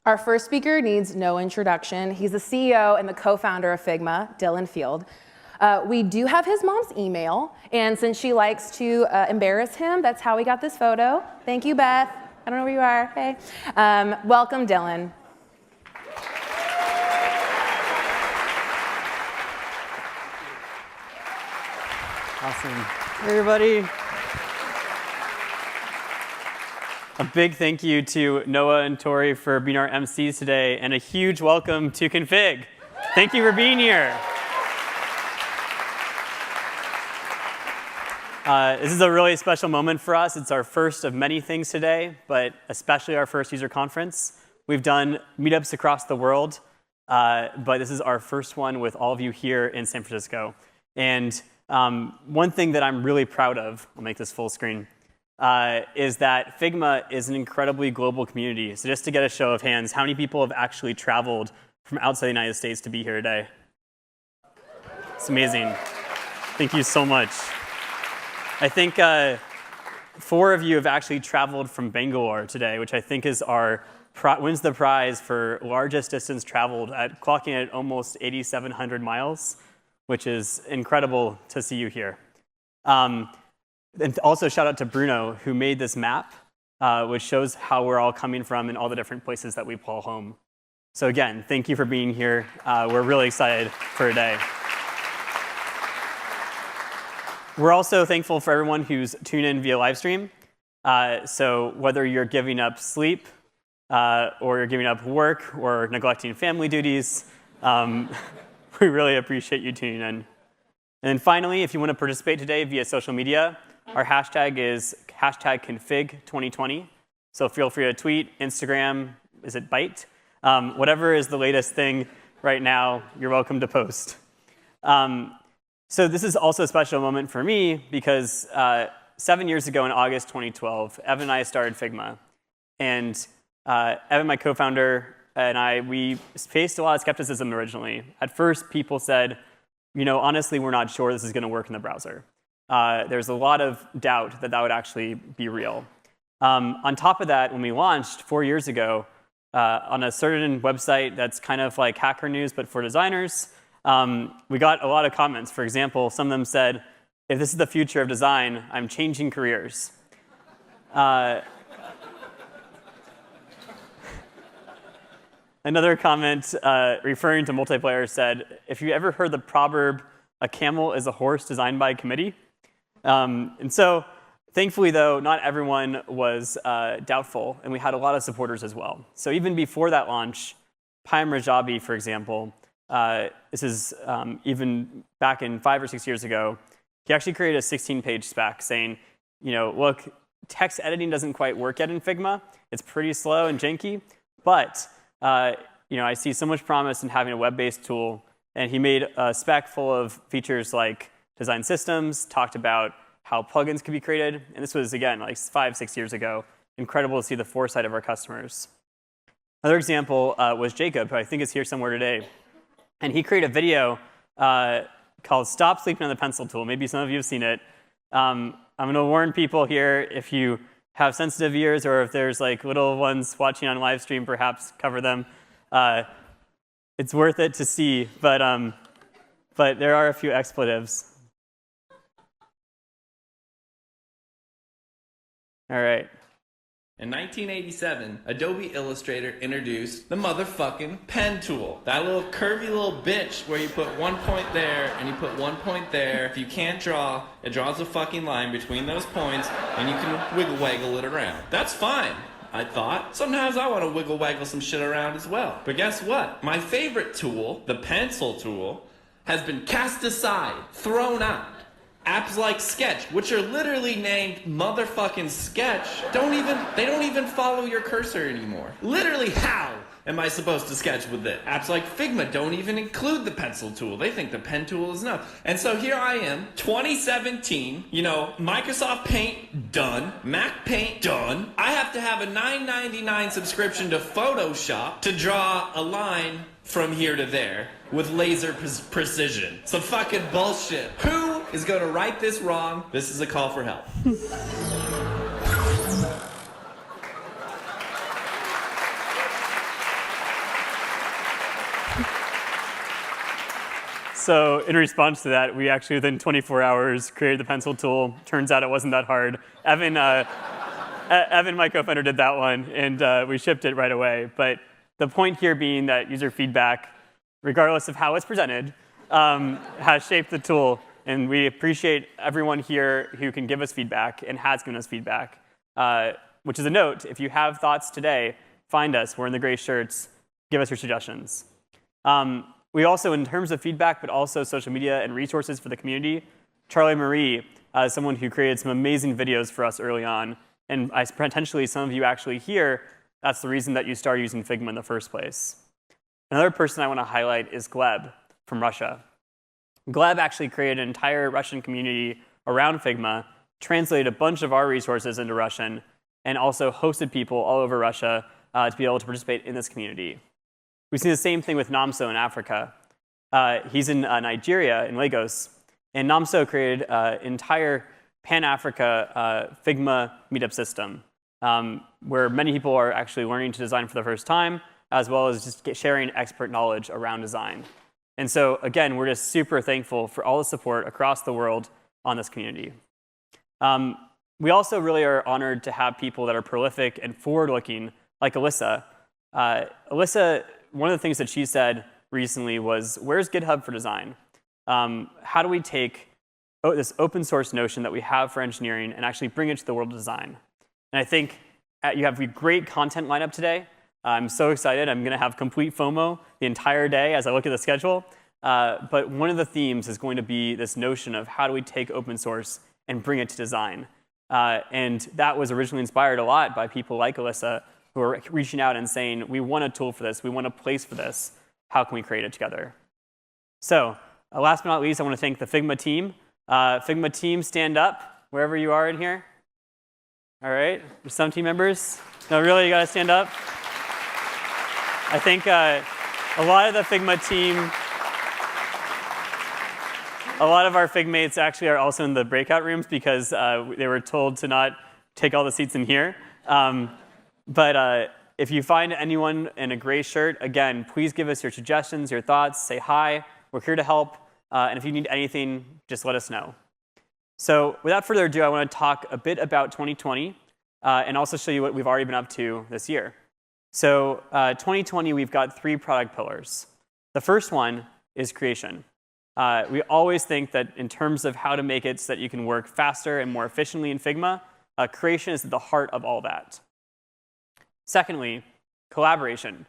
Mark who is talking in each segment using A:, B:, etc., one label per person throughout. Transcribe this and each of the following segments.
A: Our first speaker needs no introduction. He's the CEO and the co-founder of Figma, Dylan Field. We do have his mom's email, and since she likes to embarrass him, that's how we got this photo. Thank you, Beth. I don't know where you are. Hey. Welcome, Dylan.
B: Awesome. Hey, everybody. A big thank you to Noah and Tori for being our MCs today, and a huge welcome to Config. Thank you for being here. This is a really special moment for us. It's our first of many things today, but especially our first user conference. We've done meetups across the world, but this is our first one with all of you here in San Francisco. And one thing that I'm really proud of, I'll make this full screen, is that Figma is an incredibly global community. So just to get a show of hands, how many people have actually traveled from outside the United States to be here today? It's amazing. Thank you so much. I think 4 of you have actually traveled from Bangalore today, which I think is wins the prize for largest distance traveled, clocking at almost 8,700 miles, which is incredible to see you here. And also shout out to Bruno, who made this map, which shows how we're all coming from and all the different places that we call home. So again, thank you for being here. We're really excited for today. We're also thankful for everyone who's tuned in via live stream. So whether you're giving up sleep, or you're giving up work, or neglecting family duties, we really appreciate you tuning in. And then finally, if you want to participate today via social media, our hashtag is #config2020. So feel free to tweet, Instagram, is it Byte? Whatever is the latest thing right now, you're welcome to post. So this is also a special moment for me because 7 years ago in August 2012, Evan and I started Figma. And Evan, my co-founder, and we faced a lot of skepticism originally. At first, people said, honestly, we're not sure this is going to work in the browser. There's a lot of doubt that that would actually be real. On top of that, when we launched 4 years ago on a certain website that's kind of like Hacker News, but for designers, we got a lot of comments. For example, some of them said, if this is the future of design, I'm changing careers. Another comment referring to multiplayer said, if you ever heard the proverb, a camel is a horse designed by a committee? And so, thankfully, though, not everyone was doubtful, and we had a lot of supporters as well. So even before that launch, Payam Rajabi, for example, this is even back in 5 or 6 years ago, he actually created a 16-page spec saying, look, text editing doesn't quite work yet in Figma. It's pretty slow and janky, but I see so much promise in having a web-based tool. And he made a spec full of features like design systems, talked about how plugins could be created. And this was, again, like 5, 6 years ago. Incredible to see the foresight of our customers. Another example was Jacob, who I think is here somewhere today. And he created a video called Stop Sleeping on the Pencil Tool. Maybe some of you have seen it. I'm going to warn people here, if you have sensitive ears or if there's like little ones watching on live stream, perhaps cover them. It's worth it to see, but there are a few expletives. All right.
C: In 1987, Adobe Illustrator introduced the motherfucking pen tool. That little curvy little bitch where you put 1 point there and you put 1 point there. If you can't draw, it draws a fucking line between those points and you can wiggle-waggle it around. That's fine, I thought. Sometimes I want to wiggle-waggle some shit around as well. But guess what? My favorite tool, the pencil tool, has been cast aside, thrown out. Apps like Sketch, which are literally named motherfucking Sketch, they don't even follow your cursor anymore. Literally, how am I supposed to sketch with it? Apps like Figma don't even include the pencil tool. They think the pen tool is enough. And so here I am, 2017, Microsoft Paint, done. Mac Paint, done. I have to have a $9.99 subscription to Photoshop to draw a line from here to there with laser precision. Some fucking bullshit. Who is going to right this wrong? This is a call for help.
B: So in response to that, we actually, within 24 hours, created the pencil tool. Turns out it wasn't that hard. Evan, my co-founder, did that one, and we shipped it right away. But the point here being that user feedback, regardless of how it's presented, has shaped the tool. And we appreciate everyone here who can give us feedback and has given us feedback. Which is a note, if you have thoughts today, find us. We're in the gray shirts. Give us your suggestions. We also, in terms of feedback, but also social media and resources for the community, Charley Murray is someone who created some amazing videos for us early on. And potentially some of you actually here, that's the reason that you started using Figma in the first place. Another person I want to highlight is Gleb from Russia. Gleb actually created an entire Russian community around Figma, translated a bunch of our resources into Russian, and also hosted people all over Russia to be able to participate in this community. We see the same thing with Namso in Africa. He's in Nigeria, in Lagos, and Namso created an entire Pan-Africa Figma meetup system, where many people are actually learning to design for the first time, as well as just sharing expert knowledge around design. And so, again, we're just super thankful for all the support across the world on this community. We also really are honored to have people that are prolific and forward-looking, like ELISA. ELISA, one of the things that she said recently was, where's GitHub for design? How do we take this open source notion that we have for engineering and actually bring it to the world of design? And I think you have a great content lineup today. I'm so excited. I'm going to have complete FOMO the entire day as I look at the schedule. But one of the themes is going to be this notion of how do we take open source and bring it to design. And that was originally inspired a lot by people like ELISA, who are reaching out and saying, we want a tool for this. We want a place for this. How can we create it together? So last but not least, I want to thank the Figma team. Figma team, stand up wherever you are in here. All right. There's some team members. No, really, you got to stand up. I think a lot of the Figma team, a lot of our Figmates actually are also in the breakout rooms because they were told to not take all the seats in here. But if you find anyone in a gray shirt, again, please give us your suggestions, your thoughts, say hi. We're here to help. And if you need anything, just let us know. So without further ado, I want to talk a bit about 2020 and also show you what we've already been up to this year. So 2020, we've got 3 product pillars. The first one is creation. We always think that in terms of how to make it so that you can work faster and more efficiently in Figma, creation is at the heart of all that. Secondly, collaboration.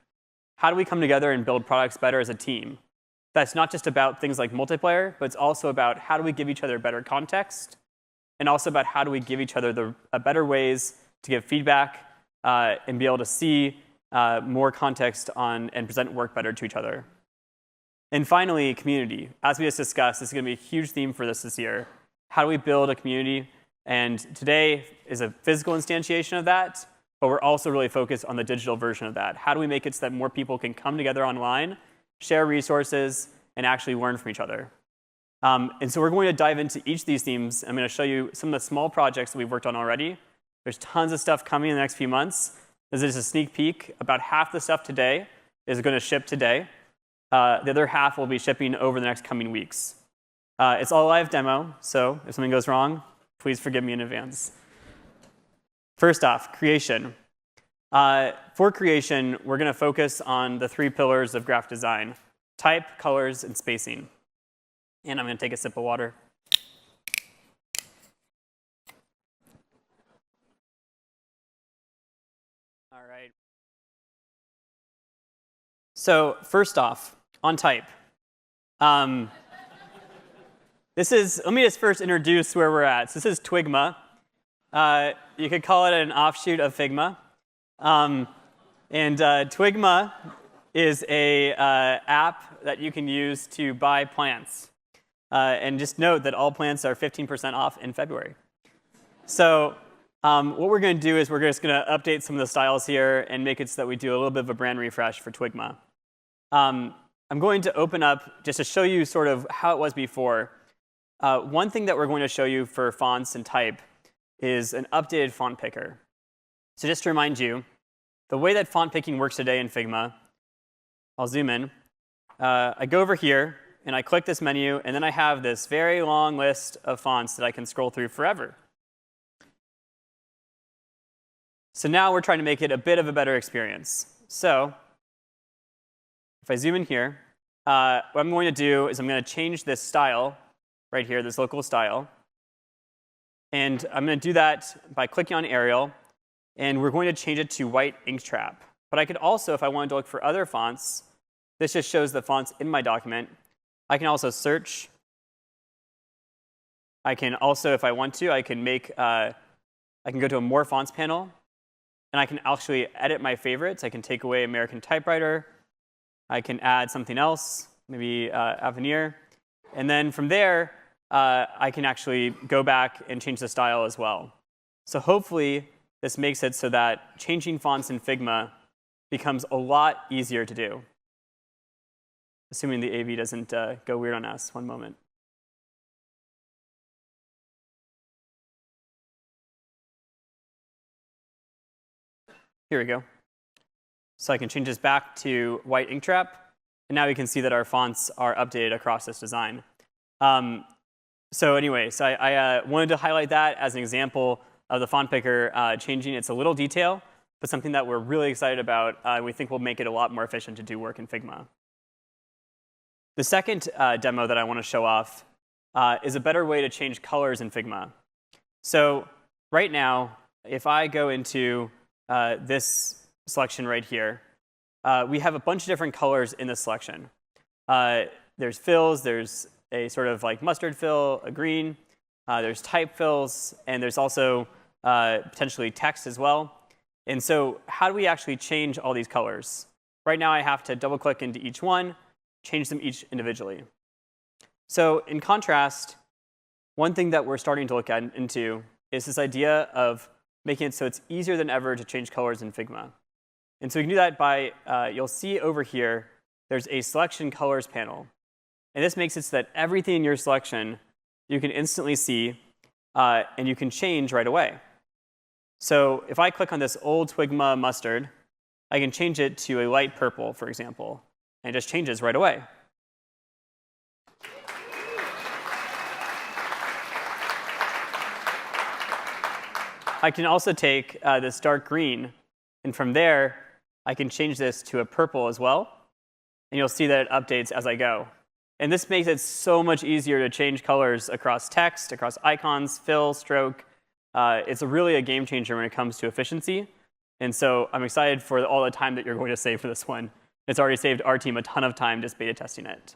B: How do we come together and build products better as a team? That's not just about things like multiplayer, but it's also about how do we give each other better context, and also about how do we give each other better ways to give feedback and be able to see more context on and present work better to each other. And finally, community. As we just discussed, this is going to be a huge theme for this year. How do we build a community? And today is a physical instantiation of that, but we're also really focused on the digital version of that. How do we make it so that more people can come together online, share resources, and actually learn from each other? And so we're going to dive into each of these themes. I'm going to show you some of the small projects that we've worked on already. There's tons of stuff coming in the next few months. This is a sneak peek. About half the stuff today is going to ship today. The other half will be shipping over the next coming weeks. It's all live demo, so if something goes wrong, please forgive me in advance. First off, creation. For creation, we're going to focus on the 3 pillars of graphic design: type, colors, and spacing. And I'm going to take a sip of water. All right. So first off, on type. Let me just first introduce where we're at. So this is Twigma. You could call it an offshoot of Figma. Twigma is a app that you can use to buy plants. And just note that all plants are 15% off in February. So what we're going to do is we're just going to update some of the styles here and make it so that we do a little bit of a brand refresh for Twigma. I'm going to open up just to show you sort of how it was before. One thing that we're going to show you for fonts and type is an updated font picker. So just to remind you, the way that font picking works today in Figma, I'll zoom in. I go over here, and I click this menu, and then I have this very long list of fonts that I can scroll through forever. So now we're trying to make it a bit of a better experience. So if I zoom in here, what I'm going to do is I'm going to change this style right here, this local style. And I'm going to do that by clicking on Arial. And we're going to change it to white ink trap. But I could also, if I wanted to look for other fonts, this just shows the fonts in my document. I can also search. I can also, if I want to, I can go to a More Fonts panel. And I can actually edit my favorites. I can take away American Typewriter. I can add something else, maybe Avenir. And then from there, I can actually go back and change the style as well. So hopefully, this makes it so that changing fonts in Figma becomes a lot easier to do. Assuming the AV doesn't go weird on us. One moment. Here we go. So I can change this back to white ink trap. And now we can see that our fonts are updated across this design. So anyway, so I wanted to highlight that as an example of the font picker changing. It's a little detail, but something that we're really excited about. We think will make it a lot more efficient to do work in Figma. The second demo that I want to show off is a better way to change colors in Figma. So right now, if I go into this selection right here, we have a bunch of different colors in this selection. There's fills, there's a sort of like mustard fill, a green, there's type fills, and there's also potentially text as well. And so how do we actually change all these colors? Right now I have to double click into each one, change them each individually. So in contrast, one thing that we're starting to look into is this idea of making it so it's easier than ever to change colors in Figma. And so we can do that by, you'll see over here, there's a selection colors panel. And this makes it so that everything in your selection you can instantly see, and you can change right away. So if I click on this old Figma mustard, I can change it to a light purple, for example, and it just changes right away. I can also take this dark green, and from there, I can change this to a purple as well. And you'll see that it updates as I go. And this makes it so much easier to change colors across text, across icons, fill, stroke. It's really a game changer when it comes to efficiency. And so I'm excited for all the time that you're going to save for this one. It's already saved our team a ton of time just beta testing it.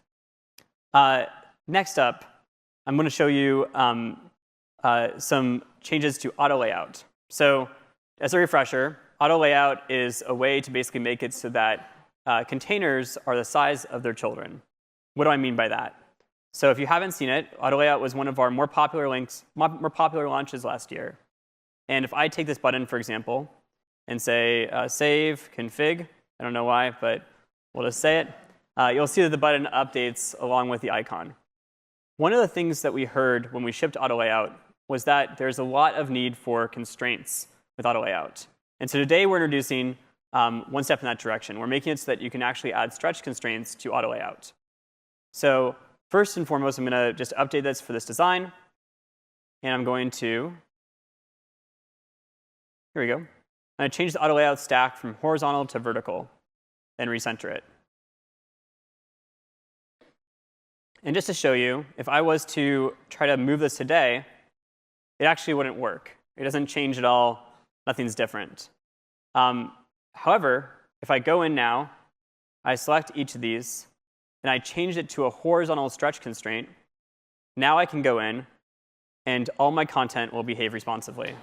B: Next up, I'm going to show you some changes to auto layout. So as a refresher, auto layout is a way to basically make it so that containers are the size of their children. What do I mean by that? So if you haven't seen it, auto layout was one of our more popular launches last year. And if I take this button, for example, and say save config, I don't know why, but we'll just say it, you'll see that the button updates along with the icon. One of the things that we heard when we shipped auto layout was that there's a lot of need for constraints with auto layout. And so today we're introducing one step in that direction. We're making it so that you can actually add stretch constraints to auto layout. So first and foremost, I'm going to just update this for this design. And I'm going to, here we go. I'm going to change the auto layout stack from horizontal to vertical and recenter it. And just to show you, if I was to try to move this today, it actually wouldn't work. It doesn't change at all. Nothing's different. However, if I go in now, I select each of these, and I change it to a horizontal stretch constraint, now I can go in, and all my content will behave responsively.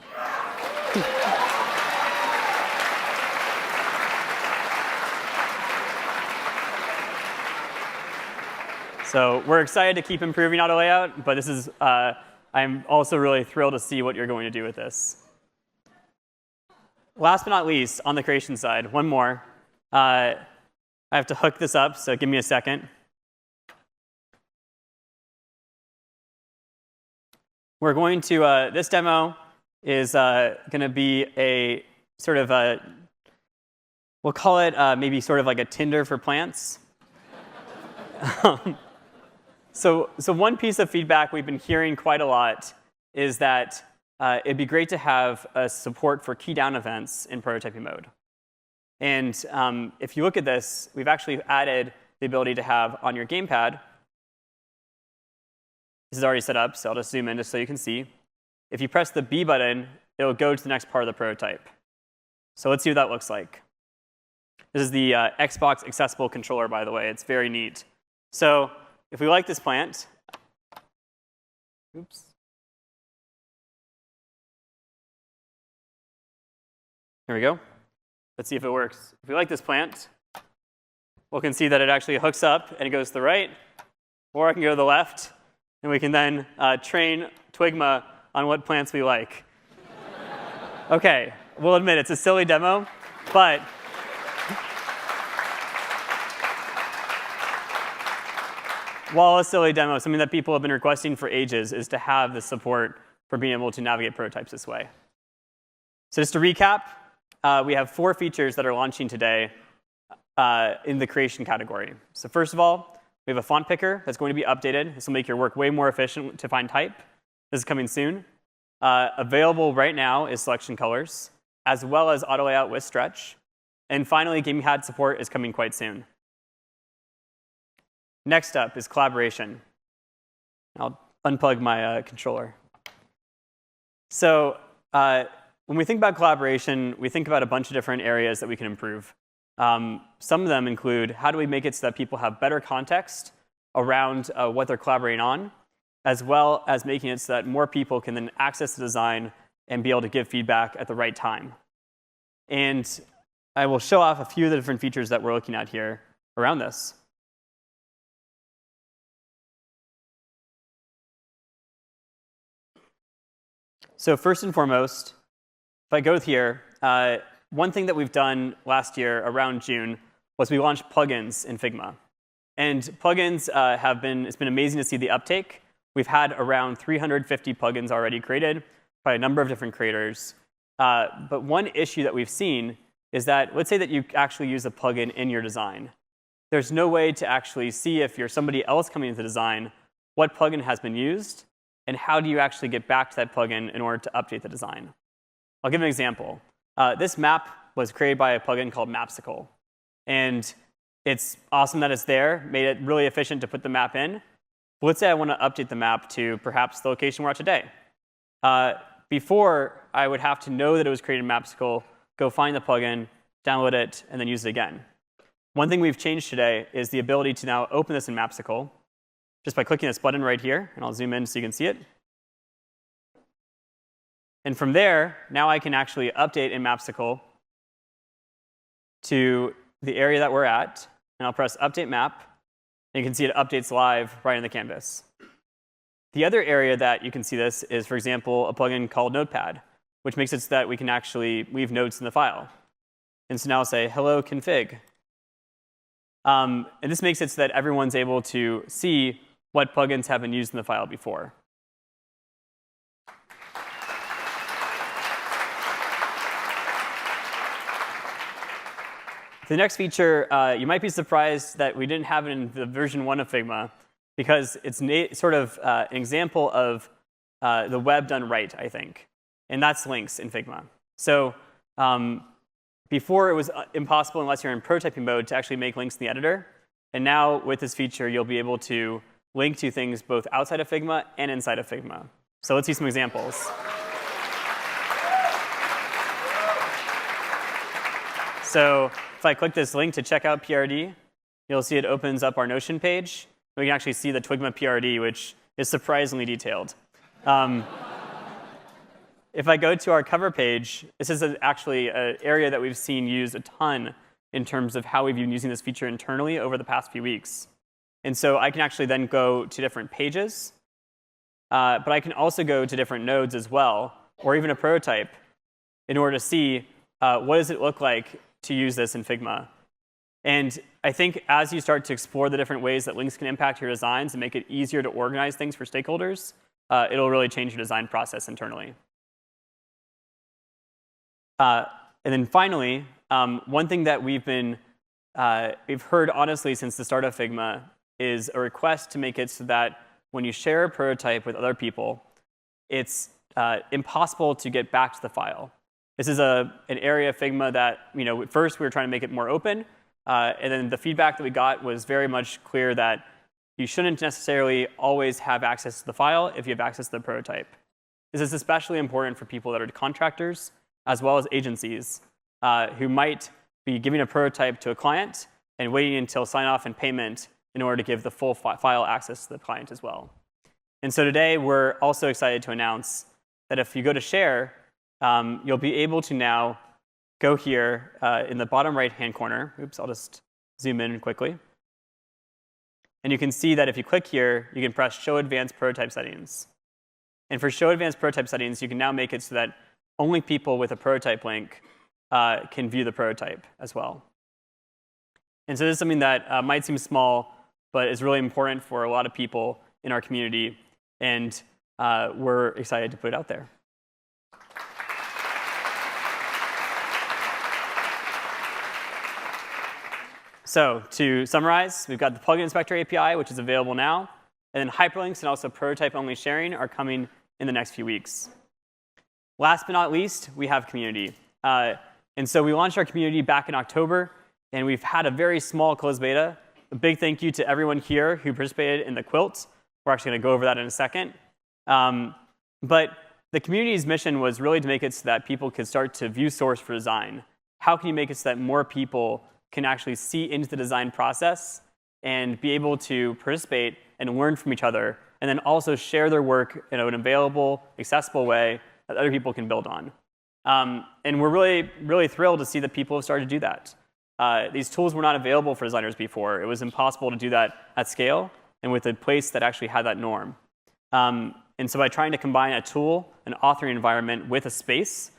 B: So we're excited to keep improving auto layout, but this is, I'm also really thrilled to see what you're going to do with this. Last but not least, on the creation side, one more. I have to hook this up, so give me a second. We're going to, this demo is going to be a sort of a, we'll call it maybe sort of like a Tinder for plants. So one piece of feedback we've been hearing quite a lot is that it'd be great to have a support for key down events in prototyping mode. And if you look at this, we've actually added the ability to have on your gamepad. This is already set up, so I'll just zoom in just so you can see. If you press the B button, it'll go to the next part of the prototype. So let's see what that looks like. This is the Xbox accessible controller, by the way. It's very neat. So if we like this plant, oops. Here we go. Let's see if it works. If we like this plant, we can see that it actually hooks up and it goes to the right, or I can go to the left, and we can then train Figma on what plants we like. OK, we'll admit it's a silly demo, but while a silly demo, something that people have been requesting for ages is to have the support for being able to navigate prototypes this way. So just to recap, we have 4 features that are launching today in the creation category. So first of all, we have a font picker that's going to be updated. This will make your work way more efficient to find type. This is coming soon. Available right now is selection colors, as well as auto layout with stretch. And finally, gamepad support is coming quite soon. Next up is collaboration. I'll unplug my controller. So when we think about collaboration, we think about a bunch of different areas that we can improve. Some of them include how do we make it so that people have better context around what they're collaborating on, as well as making it so that more people can then access the design and be able to give feedback at the right time. And I will show off a few of the different features that we're looking at here around this. So first and foremost, if I go here, one thing that we've done last year around June was we launched plugins in Figma. And plugins it's been amazing to see the uptake. We've had around 350 plugins already created by a number of different creators. But one issue that we've seen is that, let's say that you actually use a plugin in your design. There's no way to actually see if you're somebody else coming into the design, what plugin has been used, and how do you actually get back to that plugin in order to update the design. I'll give an example. This map was created by a plugin called Mapsicle. And it's awesome that it's there, made it really efficient to put the map in. But let's say I want to update the map to perhaps the location we're at today. Before, I would have to know that it was created in Mapsicle, go find the plugin, download it, and then use it again. One thing we've changed today is the ability to now open this in Mapsicle just by clicking this button right here. And I'll zoom in so you can see it. And from there, now I can actually update in Mapsicle to the area that we're at. And I'll press Update Map. And you can see it updates live right in the canvas. The other area that you can see this is, for example, a plugin called Notepad, which makes it so that we can actually leave notes in the file. And so now I'll say, hello, config. And this makes it so that everyone's able to see what plugins have been used in the file before. The next feature, you might be surprised that we didn't have it in the version 1 of Figma, because it's sort of an example of the web done right, I think. And that's links in Figma. So before, it was impossible, unless you're in prototyping mode, to actually make links in the editor. And now, with this feature, you'll be able to link to things both outside of Figma and inside of Figma. So let's see some examples. So if I click this link to check out PRD, you'll see it opens up our Notion page. We can actually see the Figma PRD, which is surprisingly detailed. If I go to our cover page, this is actually an area that we've seen used a ton in terms of how we've been using this feature internally over the past few weeks. And so I can actually then go to different pages. But I can also go to different nodes as well, or even a prototype, in order to see what does it look like to use this in Figma. And I think as you start to explore the different ways that links can impact your designs and make it easier to organize things for stakeholders, it'll really change your design process internally. And then finally, one thing that we've heard honestly since the start of Figma is a request to make it so that when you share a prototype with other people, it's impossible to get back to the file. This is an area of Figma that, at first we were trying to make it more open, and then the feedback that we got was very much clear that you shouldn't necessarily always have access to the file if you have access to the prototype. This is especially important for people that are contractors, as well as agencies, who might be giving a prototype to a client and waiting until sign-off and payment in order to give the full file access to the client as well. And so today, we're also excited to announce that if you go to share, you'll be able to now go here in the bottom right-hand corner. Oops, I'll just zoom in quickly. And you can see that if you click here, you can press Show Advanced Prototype Settings. And for Show Advanced Prototype Settings, you can now make it so that only people with a prototype link can view the prototype as well. And so this is something that might seem small, but is really important for a lot of people in our community. And we're excited to put it out there. So to summarize, we've got the Plugin Inspector API, which is available now. And then hyperlinks and also prototype-only sharing are coming in the next few weeks. Last but not least, we have community. And so we launched our community back in October, and we've had a very small closed beta. A big thank you to everyone here who participated in the quilt. We're actually going to go over that in a second. But the community's mission was really to make it so that people could start to view source for design. How can you make it so that more people can actually see into the design process and be able to participate and learn from each other, and then also share their work in an available, accessible way that other people can build on. And we're really, really thrilled to see that people have started to do that. These tools were not available for designers before. It was impossible to do that at scale and with a place that actually had that norm. And so by trying to combine a tool, an authoring environment with a space,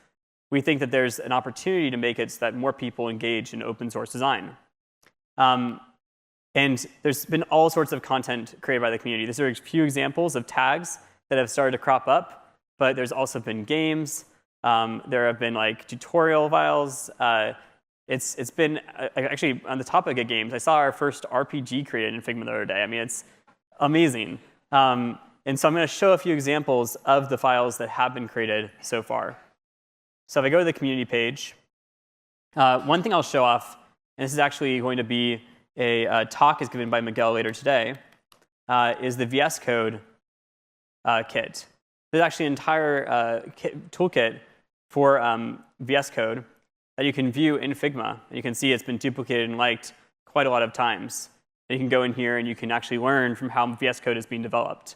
B: we think that there's an opportunity to make it so that more people engage in open source design. And there's been all sorts of content created by the community. These are a few examples of tags that have started to crop up, but there's also been games. There have been tutorial files. It's been actually on the topic of games. I saw our first RPG created in Figma the other day. I mean, it's amazing. And so I'm going to show a few examples of the files that have been created so far. So if I go to the community page, one thing I'll show off, and this is actually going to be a talk is given by Miguel later today, is the VS Code kit. There's actually an entire toolkit for VS Code that you can view in Figma. And you can see it's been duplicated and liked quite a lot of times. And you can go in here and you can actually learn from how VS Code is being developed.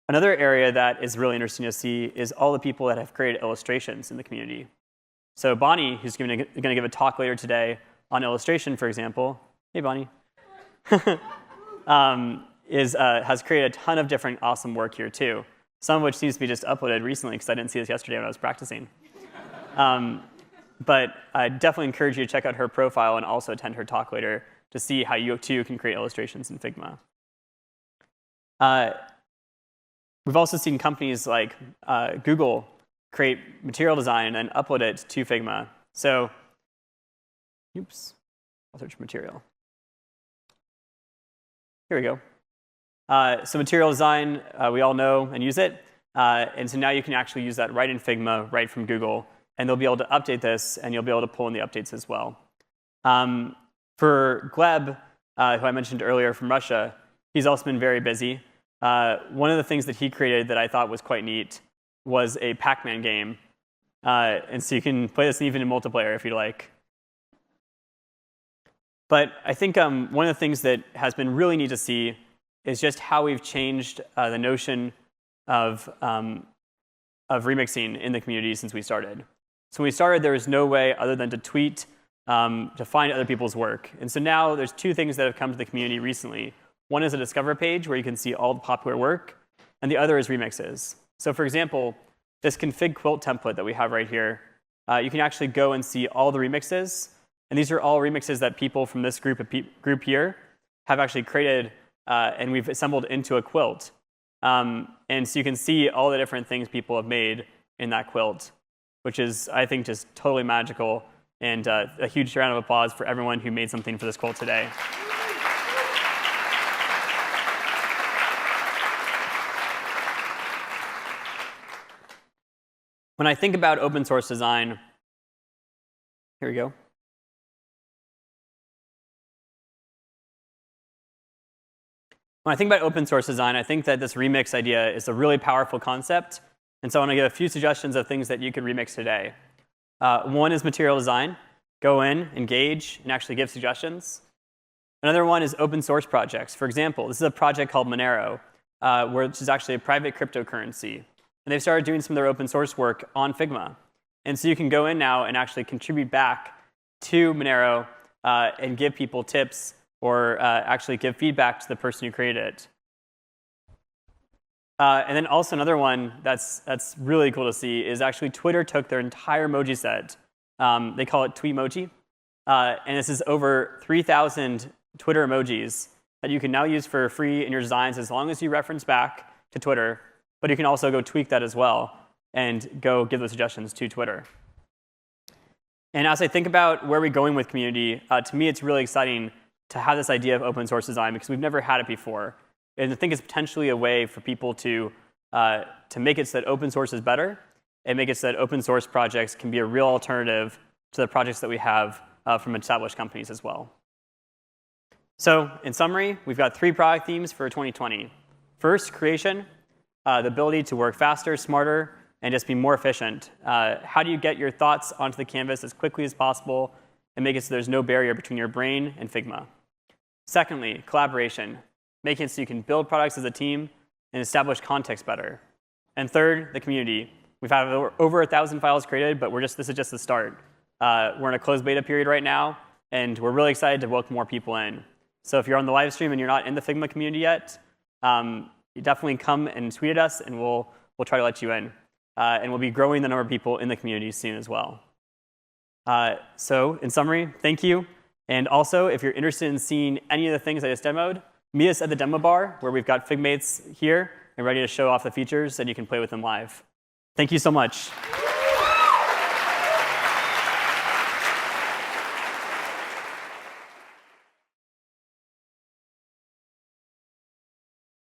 B: Another area that is really interesting to see is all the people that have created illustrations in the community. So Bonnie, who's going to give a talk later today on illustration, for example. Hey, Bonnie. Has created a ton of different awesome work here, too. Some of which seems to be just uploaded recently, because I didn't see this yesterday when I was practicing. But I definitely encourage you to check out her profile and also attend her talk later to see how you, too, can create illustrations in Figma. We've also seen companies like Google create material design and upload it to Figma. So, oops, I'll search material. Here we go. So material design, we all know and use it. And so now you can actually use that right in Figma, right from Google. And they'll be able to update this, and you'll be able to pull in the updates as well. For Gleb, who I mentioned earlier from Russia, he's also been very busy. One of the things that he created that I thought was quite neat was a Pac-Man game. And so you can play this even in multiplayer if you like. But I think one of the things that has been really neat to see is just how we've changed the notion of remixing in the community since we started. So when we started, there was no way other than to tweet to find other people's work. And so now there's two things that have come to the community recently. One is a Discover page where you can see all the popular work, and the other is remixes. So for example, this config quilt template that we have right here, you can actually go and see all the remixes. And these are all remixes that people from this group here have actually created, and we've assembled into a quilt. And so you can see all the different things people have made in that quilt, which is, I think, just totally magical. And a huge round of applause for everyone who made something for this quilt today. when I think about open source design, here we go. When I think about open source design, I think that this remix idea is a really powerful concept. And so I want to give a few suggestions of things that you could remix today. One is material design. Go in, engage, and actually give suggestions. Another one is open source projects. For example, this is a project called Monero, which is actually a private cryptocurrency. And they've started doing some of their open source work on Figma. And so you can go in now and actually contribute back to Monero and give people tips or actually give feedback to the person who created it. And then also another one that's really cool to see is actually Twitter took their entire emoji set. They call it Tweetmoji. And this is over 3,000 Twitter emojis that you can now use for free in your designs as long as you reference back to Twitter. But you can also go tweak that as well and go give those suggestions to Twitter. And as I think about where we're going with community, to me it's really exciting to have this idea of open source design because we've never had it before. And I think it's potentially a way for people to make it so that open source is better and make it so that open source projects can be a real alternative to the projects that we have from established companies as well. So in summary, we've got 3 product themes for 2020. First, creation, the ability to work faster, smarter, and just be more efficient. How do you get your thoughts onto the canvas as quickly as possible and make it so there's no barrier between your brain and Figma? Secondly, collaboration, making it so you can build products as a team and establish context better. And third, the community. We've had over 1,000 files created, but this is just the start. We're in a closed beta period right now, and we're really excited to welcome more people in. So if you're on the live stream and you're not in the Figma community yet, you definitely come and tweet at us, and we'll try to let you in. And we'll be growing the number of people in the community soon as well. So in summary, thank you. And also, if you're interested in seeing any of the things I just demoed, meet us at the demo bar, where we've got Figmates here and ready to show off the features, and you can play with them live. Thank you so much.